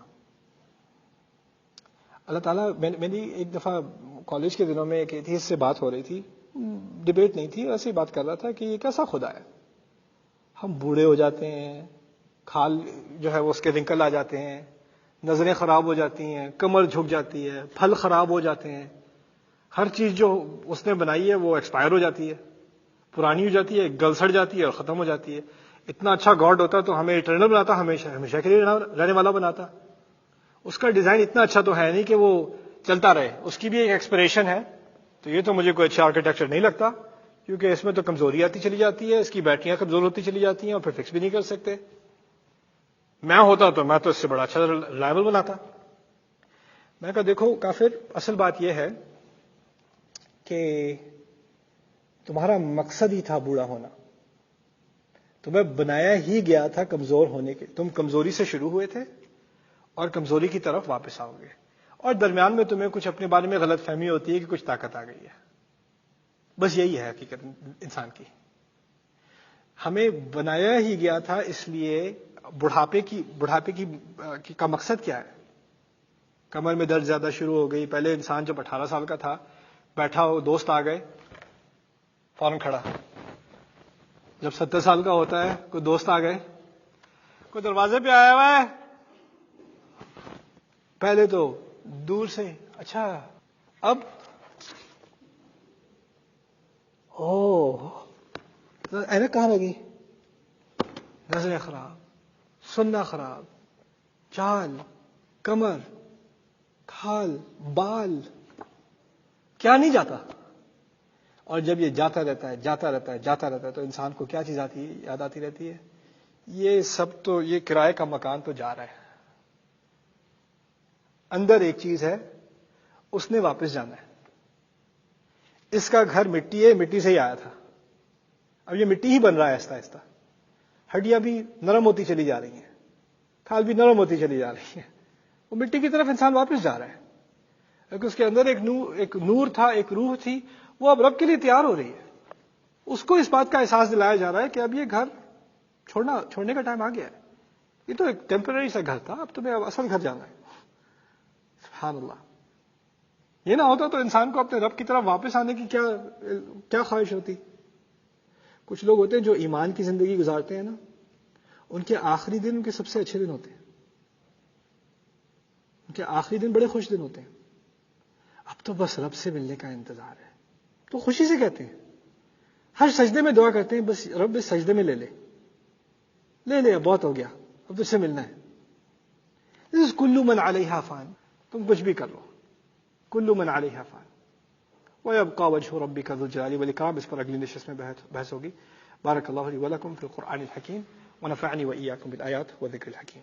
A: اللہ تعالیٰ میری ایک دفعہ کالج کے دنوں میں ایک ایتھیسٹ سے بات ہو رہی تھی, ڈبیٹ نہیں تھی, ایسے ہی بات کر رہا تھا کہ یہ کیسا خدا ہے, ہم بوڑھے ہو جاتے ہیں, کھال جو ہے وہ اس کے رنکل آ جاتے ہیں, نظریں خراب ہو جاتی ہیں, کمر جھک جاتی ہے, پھل خراب ہو جاتے ہیں, ہر چیز جو اس نے بنائی ہے وہ ایکسپائر ہو جاتی ہے, پرانی ہو جاتی ہے, گل سڑ جاتی ہے اور ختم ہو جاتی ہے. اتنا اچھا گاڈ ہوتا تو ہمیں اٹرنل بناتا, ہمیشہ کے لیے رہنے والا بناتا. اس کا ڈیزائن اتنا اچھا تو ہے نہیں کہ وہ چلتا رہے, اس کی بھی ایک ایکسپریشن ہے. تو یہ تو مجھے کوئی اچھا آرکیٹیکچر نہیں لگتا, کیونکہ اس میں تو کمزوری آتی چلی جاتی ہے, اس کی بیٹریاں کمزور ہوتی چلی جاتی ہیں اور پھر فکس بھی نہیں کر سکتے. میں ہوتا تو میں تو اس سے بڑا اچھا ریلائبل بناتا. میں کہا دیکھو کافر, اصل بات یہ ہے کہ تمہارا مقصد ہی تھا بوڑھا ہونا, تمہیں بنایا ہی گیا تھا کمزور ہونے کے. تم کمزوری سے شروع ہوئے تھے اور کمزوری کی طرف واپس آؤ گے, اور درمیان میں تمہیں کچھ اپنے بارے میں غلط فہمی ہوتی ہے کہ کچھ طاقت آ گئی ہے. بس یہی ہے حقیقت انسان کی. ہمیں بنایا ہی گیا تھا, اس لیے بڑھاپے کا مقصد کیا ہے؟ کمر میں درد زیادہ شروع ہو گئی. پہلے انسان جب 18 سال کا تھا, بیٹھا ہو, دوست آ گئے, فوراً کھڑا. جب 70 سال کا ہوتا ہے, کوئی دوست آ گئے, کوئی دروازے پہ آیا ہوا ہے, پہلے تو دور سے اچھا, اب اینک کہاں لگی, نظریں خراب, سننا خراب, چال, کمر, کھال, بال, کیا نہیں جاتا. اور جب یہ جاتا رہتا ہے تو انسان کو کیا چیز آتی ہے, یاد آتی رہتی ہے, یہ سب تو, یہ کرائے کا مکان تو جا رہا ہے, اندر ایک چیز ہے, اس نے واپس جانا ہے. اس کا گھر مٹی ہے, مٹی سے ہی آیا تھا, اب یہ مٹی ہی بن رہا ہے آہستہ آہستہ. ہڈیاں بھی نرم ہوتی چلی جا رہی ہیں, کھال بھی نرم ہوتی چلی جا رہی ہے, وہ مٹی کی طرف انسان واپس جا رہا ہے. کیونکہ اس کے اندر ایک نور تھا, ایک روح تھی, وہ اب رب کے لیے تیار ہو رہی ہے. اس کو اس بات کا احساس دلایا جا رہا ہے کہ اب یہ گھر چھوڑنے کا ٹائم آ گیا ہے. یہ تو ایک ٹیمپرری سا گھر تھا, اب تمہیں اصل گھر جانا ہے. سبحان اللہ. یہ نہ ہوتا تو انسان کو اپنے رب کی طرف واپس آنے کی کیا خواہش ہوتی. کچھ لوگ ہوتے ہیں جو ایمان کی زندگی گزارتے ہیں نا, ان کے آخری دن ان کے سب سے اچھے دن ہوتے ہیں, ان کے آخری دن بڑے خوش دن ہوتے ہیں. اب تو بس رب سے ملنے کا انتظار ہے, تو خوشی سے کہتے ہیں, ہر سجدے میں دعا کرتے ہیں, بس رب اس سجدے میں لے لے, بہت ہو گیا, اب تجھ سے ملنا ہے. کلو من علیہا فان, تم کچھ بھی کر لو, کلو من علیہا فان وَيَبْقَى وَجْهُ رَبِّكَ ذُو الْجَلَالِ وَالْإِكْرَامِ. اس پر اگلی نشست میں بحث ہوگی. بارک اللہ لی ولکم فی القرآن الحکیم ونفعنی وإیاکم بالآیات والذکر الحکیم.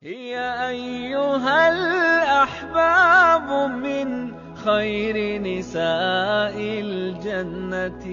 B: يا أيها الأحباب من خير نساء الجنة